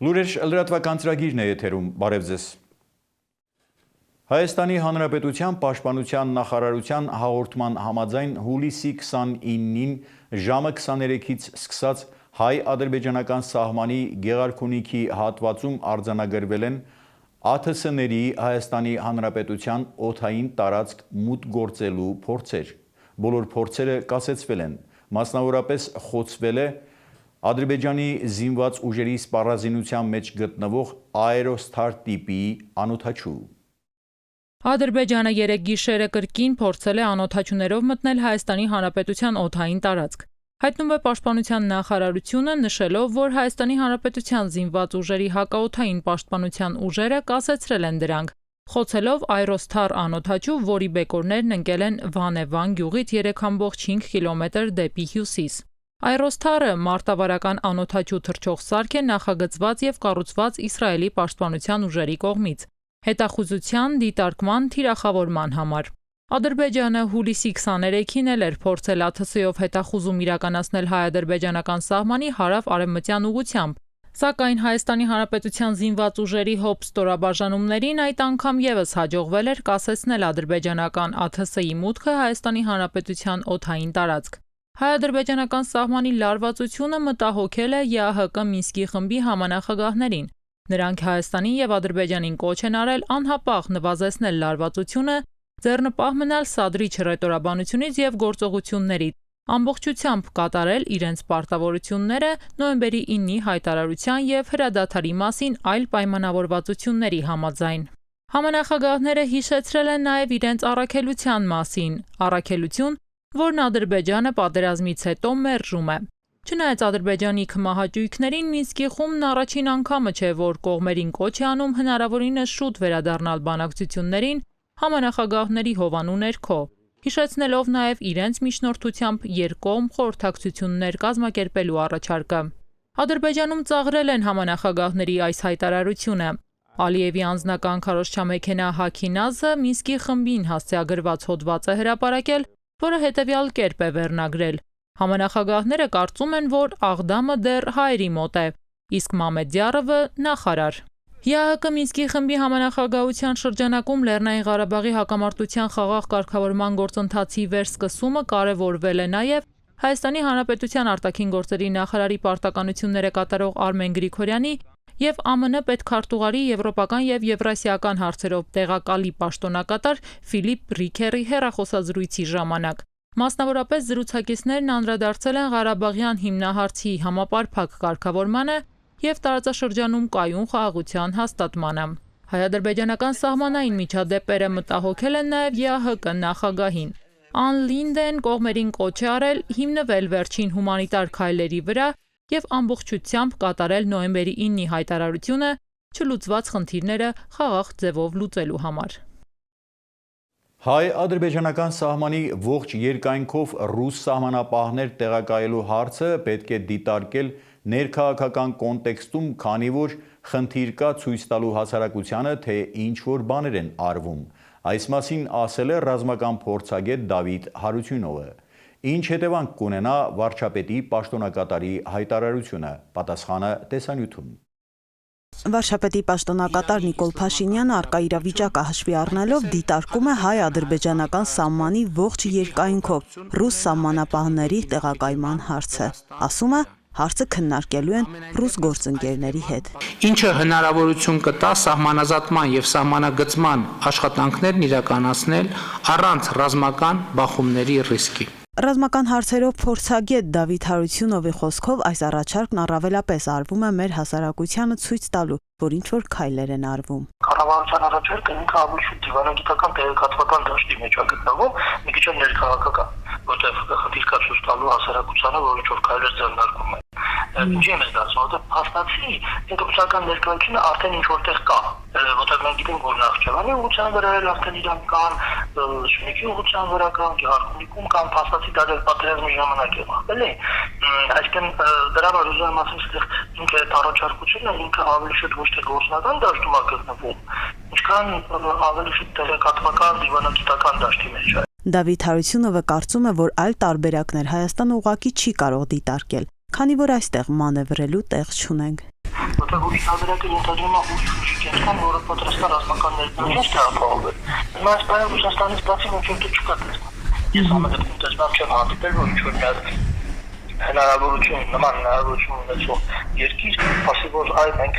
Լուրեր լրատվական ծրագիրն է եթերում, բարև ձեզ։ Հայաստանի Հանրապետության Պաշտպանության նախարարության հաղորդման համաձայն հուլիսի 29-ին ժամը 23-ից սկսած հայ-ադրբեջանական սահմանի Գեղարքունիքի հատվածում արձանագրվել են ԱԹՍ-ների Հայաստանի Հանրապետության օդային տարածք մուտք գործելու փորձեր։ Բոլոր փորձերը կասեցվել են, մասնավորապես խոցվել է Ադրբեջանի զինված ուժերի սպառազինության մեջ գտնվող Aerostar տիպի անօդաչու։ Ադրբեջանը երեկ գիշերը կրկին փորձել է անօդաչուներով մտնել Հայաստանի Հանրապետության օդային տարածք։ Հայտնում է Պաշտպանության նախարարությունը, նշելով, որ Հայաստանի Հանրապետության զինված ուժերի հակաօդային պաշտպանության ուժերը կասեցրել են դրանք, խոցելով Aerostar անօդաչու, որի բեկորներն ընկել են Վանևան գյուղից 3.5 կիլոմետր դեպի հյուսիս։ Aerostar-ը մարտավարական անօդաչու թռչող սարք է նախագծված եւ կառուցված Իսրայելի պաշտպանության ուժերի կողմից հետախուզության, դիտարկման, թիրախավորման համար։ Ադրբեջանը հուլիսի 23-ին էր փորձել ԱԹՍ-ով հետախուզում իրականացնել հայ-ադրբեջանական սահմանի հարավ-արևմտյան ուղղությամբ, սակայն Հայաստանի Հանրապետության զինված ուժերի հոբ ստորաբաժանումներին այդ անգամ եւս հաջողվել էր կասեցնել ադրբեջանական ԱԹՍ-ի մուտքը Հայաստանի Հանրապետության օդային տարածք։ Հայ-ադրբեջանական սահմանի լարվածությունը մտահոգել է ԵԱՀԿ Մինսկի խմբի համանախագահներին։ Նրանք Հայաստանի եւ Ադրբեջանին կոչ են արել անհապաղ նվազեցնել լարվածությունը, ձեռնպահ մնալ սադրիչ հռետորաբանությունից եւ գործողություններից, ամբողջությամբ կատարել իրենց պարտավորությունները նոյեմբերի 9-ի հայտարարության եւ հրադադարի մասին այլ պայմանավորվածությունների համաձայն։ Համանախագահները հիշեցրել են նաեւ իրենց առաքելության մասին, առաքելություն, որն Ադրբեջանը պատերազմից հետո մերժում է։ Չնայած Ադրբեջանի քմահաճույքներին Մինսկի խումբն առաջին անգամը չէ, որ կողմերին կոչ է անում հնարավորինս շուտ վերադառնալ բանակցություններին համանախագահների հովանու ներքո, հիշեցնելով նաև իրենց միջնորդությամբ երկկողմ խորհրդակցություններ կազմակերպելու առաջարկը։ Ադրբեջանում ծաղրել են համանախագահների այս հայտարարությունը։ Ալիևի անձնական քարոզչամեքենա Հաքինազը Մինսկի խմբին հասցեագրված հոդված է հրապարակել, որը հետևյալ կերպ է վերնագրել. Համանախագահները կարծում են, որ Աղդամը դեռ հայերի մոտ է, իսկ Մամեդյարովը նախարար։ ԵԱՀԿ Մինսկի խմբի համանախագահության շրջանակում Լեռնային Ղարաբաղի հակամարտության խաղաղ կարգավորման գործընթացի վերսկսումը կարևորվել է նաև Հայաստանի Հանրապետության արտաքին գործերի նախարարի պարտականությունները կատարող Արմեն Գրիգորյանի եւ ԱՄՆ պետքարտուղարի եվրոպական եւ եվրասիական հարցերով տեղակալի պաշտոնակատար Ֆիլիպ Ռիքերի հեռախոսազրույցի ժամանակ։ Մասնավորապես զրուցակիցներն անդրադարձել են Ղարաբաղյան հիմնահարցի համապարփակ կարգավորմանը եւ տարածաշրջանում կայուն խաղաղության հաստատմանը։ Հայ-ադրբեջանական սահմանային միջադեպերը մտահոգել են նաեւ ԵԱՀԿ նախագահին։ Ան Լինդեն կողմերին կոչ է արել հիմնվել վերջին հումանիտար քայլերի վրա եւ ամբողջությամբ կատարել նոյեմբերի 9-ի հայտարարությունը չլուծված խնդիրները խաղաղ ձևով լուծելու համար։ Հայ-ադրբեջանական սահմանի ողջ երկայնքով ռուս սահմանապահներ տեղակայելու հարցը պետք է դիտարկել ներքաղաքական կոնտեքստում, քանի որ խնդիր կա ցույց տալու հասարակությանը, թե ինչ որ բաներ են արվում։ Այս մասին ասել է ռազմական փորձագետ Դավիթ Հարությունովը։ Ինչ հետևանք կունենա վարչապետի պաշտոնակատարի հայտարարությունը, պատասխանը տեսանյութում։ Վարչապետի պաշտոնակատար Նիկոլ Փաշինյանը առկա իրավիճակը հաշվի առնելով դիտարկում է հայ-ադրբեջանական սահմանի ողջ երկայնքով ռուս սահմանապահների տեղակայման հարցը։ Ասում է, հարցը քննարկելու են ռուս գործընկերների հետ։ Ինչը հնարավորություն կտա սահմանազատման եւ սահմանագծման աշխատանքներն իրականացնել առանց ռազմական բախումների ռիսկի։ Ռազմական հարցերով փորձագետ Դավիթ Հարությունովի խոսքով այս առաջարկն առավելապես արվում է մեր հասարակությանը ցույց տալու, որ ինչ որ քայլեր են արվում։ Կառավարության առաջարկը ինքը ավելի շուտ դիվանագիտական տեղեկատվական դաշտի մեջ է գտնվում, մի քիչ ներքաղաքական, որտեղ խնդիր կա ցույց տալու հասարակությանը, որ ինչ որ քայլեր ձեռնարկվում են։ Ինչի՞ եմ դասում, որտեղ փաստացի ինքնության ներկայությունը արդեն ինչ որտեղ կա, որտեղ մենք գիտենք, որ Նախճեվանի ուղղության վրա էլ արդեն իրենք կան, Շունիկի ուղղության վրա կան, Գեղարքունիքում կան, փաստացի դա դեռ պատերազմի ժամանակ է եղել, էլի։ Այսինքն դրա համար ուզում եմ ասել, որ ինքը այդ առաջարկությունը ինքը ավելի շուտ ոչ թե գործնական դաշտում է գտնվում, ինչքան ավելի շուտ տեղեկատվական դիվանագիտական դաշտի մեջ է։ Դավիթ Հարությունովը կարծում է, որ այլ տարբերակներ Հայաստանը ուղղակի չի կարող դիտարկել, քանի որ այստեղ մանևրելու տեղ չունենք։ որտեղ ուրիշ տարբերակը ենթադրում է ուրիշ կենտրոն, որը պատրաստ է ռազմական ներդրումից տեղափոխվել։ Հիմա այս բանը Ռուսաստանից բացի ոչ ոք չկա տեսնում։ Ես ամեն դեպքում տեսնում չեմ հանդիպել, որ ինչ-որ մի նման հնարավորություն ունեցող երկիր, ասի որ այ մենք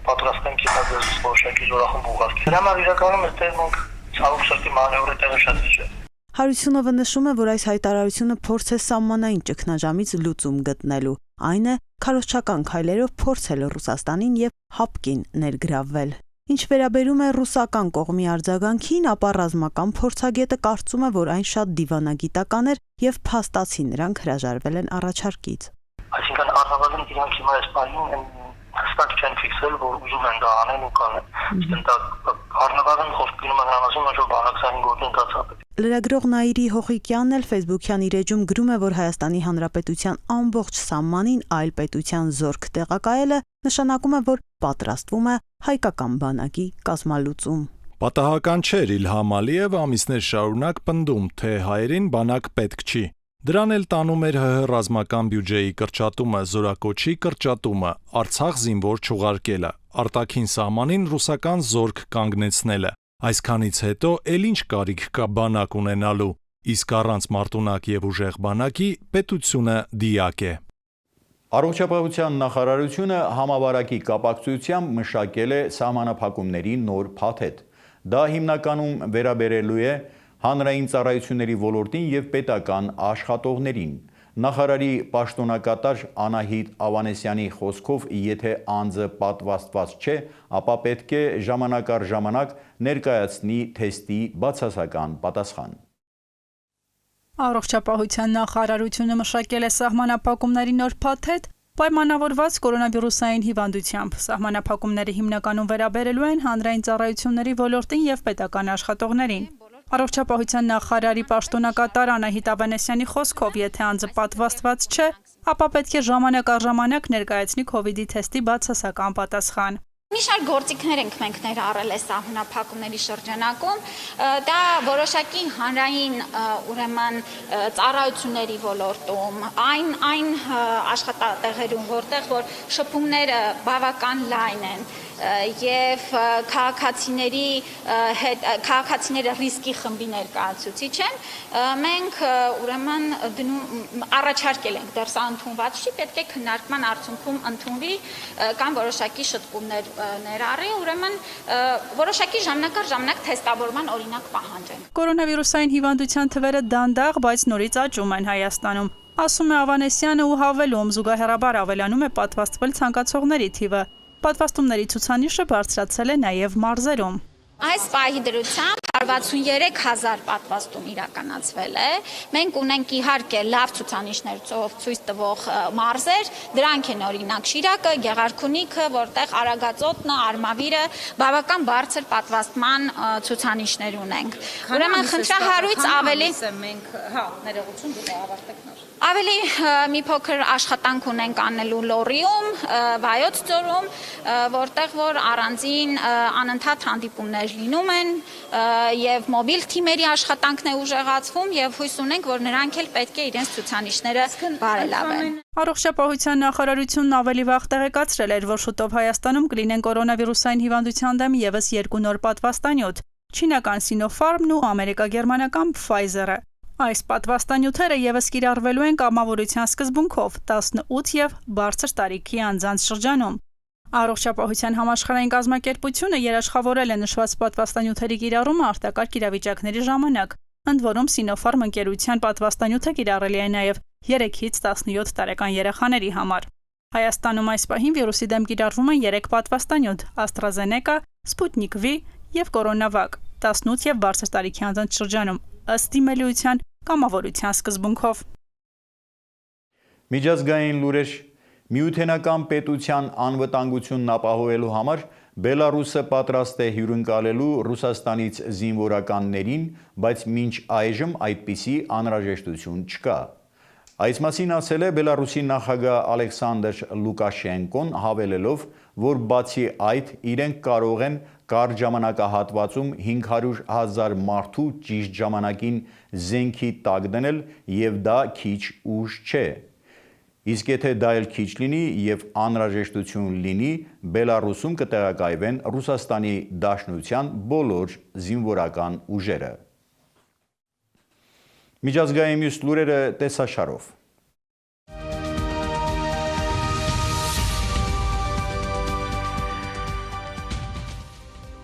պատրաստ ենք հիմա ձեզ որոշակի զորախումբ ուղարկել։ Դրա համար իրականում այստեղ մենք ցավոք սրտի մանևրը տեղը շատ չէ։ Հարությունովը նշում է, որ այս հայտարարությունը փորձ է սահմանային ճգնաժամից լուծում գտնելու։ Այն է քարոզչական քայլերով փորձել Ռուսաստանին եւ հապկին ներգրավվել։ Ինչ վերաբերում է ռուսական կողմի արձագանքին, ապա ռազմական փորձագետը կարծում է, որ այն շատ դիվանագիտական էր եւ փաստացի նրանք հրաժարվել են առաջարկից։ Այսինքն առնվազն իրանք հիմա այս բանին հստակ չեն ֆիքսել, որ ուզում են դա անեն ու կանեն։ Իսկ դա առնվազն խոսք գնում է նրանցում, որ բանակցային գործընթաց է։ Լրագրող Նաիրի Հոխիկյանն էլ Facebook-յան իր էջում գրում է, որ Հայաստանի Հանրապետության ամբողջ սահմանին այլ պետության զորք տեղակայելը նշանակում է, որ պատրաստվում է հայկական բանակի կազմալուծում։ Պատահական չէր Իլհամ Ալիևը ամիսներ շարունակ պնդում, թե հայերին բանակ պետք չի։ Դրան էլ տանում էր ՀՀ ռազմական բյուջեի կրճատումը, զորակոչի կրճատումը, Արցախ զինվոր չուղարկելը, արտաքին սահմանին ռուսական զորք կանգնեցնելը։ Այսքանից հետո էլ ինչ կարիք կա բանակ ունենալու, իսկ առանց մարտունակ եւ ուժեղ բանակի պետությունը դիակ է։ Առողջապահության նախարարությունը համավարակի կապակցությամբ մշակել է սահմանափակումների նոր փաթեթ։ Դա հիմնականում վերաբերելու է հանրային ծառայությունների ոլորտին եւ պետական աշխատողներին։ Նախարարի պաշտոնակատար Անահիտ Ավանեսյանի խոսքով, եթե անձը պատվաստված չէ, ապա պետք է ժամանակ առ ժամանակ ներկայացնի թեստի բացասական պատասխան։ Առողջապահության նախարարությունը մշակել է սահմանափակումների նոր փաթեթ, պայմանավորված կորոնավիրուսային հիվանդությամբ։ Սահմանափակումները հիմնականում վերաբերելու են հանրային ծառայությունների ոլորտին եւ պետական աշխատողներին։ Առողջապահության նախարարի պաշտոնակատար Անահիտ Ավանեսյանի խոսքով, եթե անձը պատվաստված չէ, ապա պետք է ժամանակ առ ժամանակ ներկայացնի COVID-ի թեստի բացասական պատասխան։ Մի շարք գործիքներ ենք մենք ներառել այս սահմանափակումների շրջանակում, դա որոշակի հանրային ուրեմն ծառայությունների ոլորտում, այն աշխատատեղերում, որտեղ որ շփումները բավական լայն են եւ քաղաքացիները ռիսկի խմբի ներկայացուցիչ են, մենք ուրեմն առաջարկել ենք, դեռ սա ընդունված չի, պետք է քննարկման արդյունքում ընդունվի կամ որոշակի շտկումներ ներառի, ուրեմն որոշակի ժամանակ առ ժամանակ թեստավորման օրինակ պահանջենք։ Կորոնավիրուսային հիվանդության թվերը դանդաղ, բայց նորից աճում են Հայաստանում, ասում է Ավանեսյանը ու հավելում, զուգահեռաբար ավելանում է պատվաստվել ցանկացողների թիվը։ Պատվաստումների ցուցանիշը բարձրացել է նաև մարզերում։ Այս պահի դրությամբ 163,000 պատվաստում իրականացվել է։ Մենք ունենք իհարկե լավ ցուցանիշներ ցույց տվող մարզեր, դրանք են օրինակ Շիրակը, Գեղարքունիքը, որտեղ Արագածոտնը, Արմավիրը բավական բարձր պատվաստման ցուցանիշներ ունենք։ Ուրեմն խնդրահարույց ավելի մենք, ներողություն, դուք ավարտեք նոր։ Ավելի մի փոքր աշխատանք ունենք անելու Լոռիում, Վայոց ձորում, որտեղ որ առանձին անընդհատ հանդիպումներ լինում են եւ մոբիլ թիմերի աշխատանքն է ուժեղացվում եւ հույս ունենք, որ նրանք էլ պետք է իրենց ցուցանիշները բարելավեն։ Առողջապահության նախարարությունն ավելի վաղ տեղեկացրել էր, որ շուտով Հայաստանում կլինեն կորոնավիրուսային հիվանդության դեմ եւս 2 նոր պատվաստանյութ՝ չինական Sinopharm-ն ու ամերիկա-գերմանական Pfizer-ը։ Այս պատվաստանյութերը եւս կիրառվելու են կամավորության սկզբունքով 18 եւ բարձր տարիքի անձանց շրջանում։ Առողջապահության համաշխարհային կազմակերպությունը երաշխավորել է նշված պատվաստանյութերի կիրառումը արտակարգ իրավիճակների ժամանակ։ Ընդ որում Sinopharm ընկերության պատվաստանյութը կիրառելի է նաեւ 3-ից 17 տարեկան երեխաների համար։ Հայաստանում այս պահին վիրուսի դեմ կիրառվում են 3 պատվաստանյութ՝ AstraZeneca, Sputnik V եւ CoronaVac, 18 եւ բարձր տարիքի անձանց շրջանում, ըստ դիմելիության կամավորության սկզբունքով։ Միջազգային լուրեր։ Միութենական պետության անվտանգությունն ապահովելու համար Բելարուսը պատրաստ է հյուրընկալելու Ռուսաստանից զինվորականներին, բայց մինչ այժմ այդպիսի անհրաժեշտություն չկա։ Այս մասին ասել է Բելարուսի նախագահ Ալեքսանդր Լուկաշենկոն, հավելելով, որ բացի այդ իրենք կարող են կարճ ժամանակահատվածում 500,000 մարդու ճիշտ ժամանակին զենքի տակ դնել եւ դա քիչ ուժ չէ։ Իսկ եթե դա էլ քիչ լինի եւ անհրաժեշտություն լինի, Բելարուսում կտեղակայվեն Ռուսաստանի Դաշնության բոլոր զինվորական ուժերը։ Միջազգային մյուս լուրերը տեսաշարով։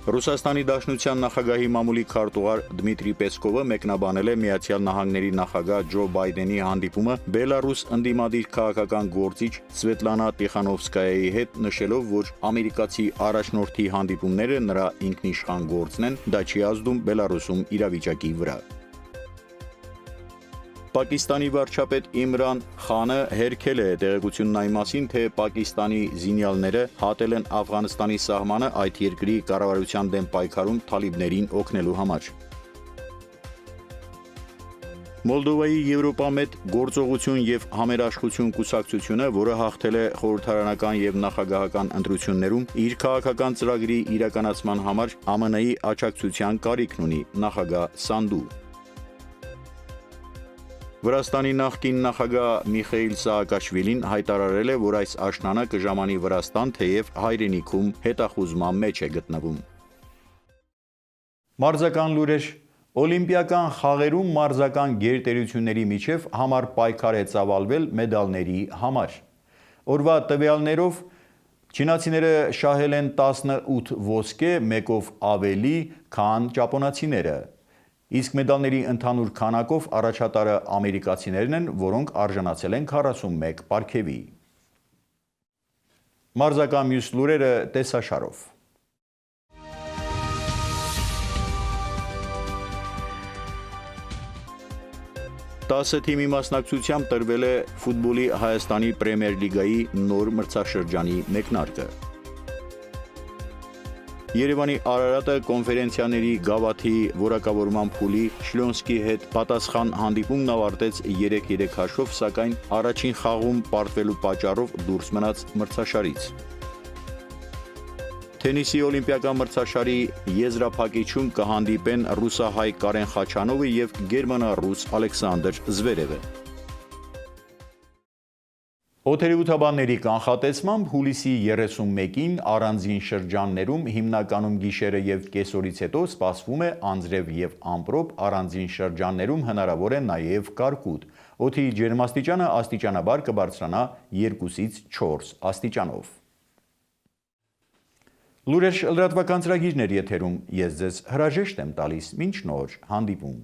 Ռուսաստանի Դաշնության նախագահի մամուլի քարտուղար Դմիտրի Պեսկովը մեկնաբանել է Միացյալ Նահանգների նախագահ Ջո Բայդենի հանդիպումը Բելարուս ընդդիմադիր քաղաքական գործիչ Սվետլանա Տիխանովսկայայի հետ, նշելով, որ ամերիկացի առաջնորդի հանդիպումները նրա ինքնիշխան գործն են, դա չի ազդում Բելարուսում իրավիճակի վրա։ Պակիստանի վարչապետ Իմրան Խանը հերքել է տեղեկությունն այն մասին, թե Պակիստանի զինյալները հատել են Աֆղանստանի սահմանը այդ երկրի կառավարության դեմ պայքարում թալիբներին օգնելու համար։ Մոլդովայի Եվրոպամետ գործողություն եւ համերաշխություն կուսակցությունը, որը հաղթել է խորհրդարանական եւ նախագահական ընտրություններում, իր քաղաքական ծրագրի իրականացման համար ԱՄՆ-ի աջակցության կարիքն ունի, նախագահ Սանդու։ Վրաստանի նախկին նախագահ Միխեիլ Սաակաշվիլին հայտարարել է, որ այս աշնանը կժամանի Վրաստան, թեև հայրենիքում հետախուզման մեջ է գտնվում։ Մարզական լուրեր։ Օլիմպիական խաղերում մարզական գերտերությունների միջև համառ պայքար է ծավալվել մեդալների համար։ Օրվա տվյալներով չինացիները շահել են 18 ոսկե, մեկով ավելի, քան ճապոնացիները։ Իսկ մեդալների ընդհանուր քանակով առաջատարը ամերիկացիներն են, որոնք արժանացել են 41 պարգևի։ Մարզական մյուս լուրերը տեսաշարով։ Տասը թիմի մասնակցությամբ տրվել է ֆուտբոլի Հայաստանի Պրեմիեր լիգայի նոր մրցաշրջանի մեկնարկը։ Երևանի Արարատը կոնֆերենցիաների գավաթի որակավորման փուլի Շլոնսկի հետ պատասխան հանդիպումն ավարտեց 3-3 հաշվով, սակայն առաջին խաղում պարտվելու պատճառով դուրս մնաց մրցաշարից։ Թենիսի օլիմպիական մրցաշարի եզրափակիչում կհանդիպեն ռուսահայ Կարեն Խաչանովը եւ գերմանա-ռուս Ալեքսանդր Զվերևը։ Օդերևութաբանների կանխատեսմամբ հուլիսի 31-ին առանձին շրջաններում հիմնականում գիշերը եւ կեսօրից հետո սպասվում է անձրև եւ ամպրոպ, առանձին շրջաններում հնարավոր է նաեւ կարկուտ։ Օդի ջերմաստիճանը աստիճանաբար կբարձրանա 2-ից 4 աստիճանով։ Լուրեր լրատվական ծրագիրներ եթերում, ես ձեզ հրաժեշտ եմ տալիս, մինչ նոր հանդիպում։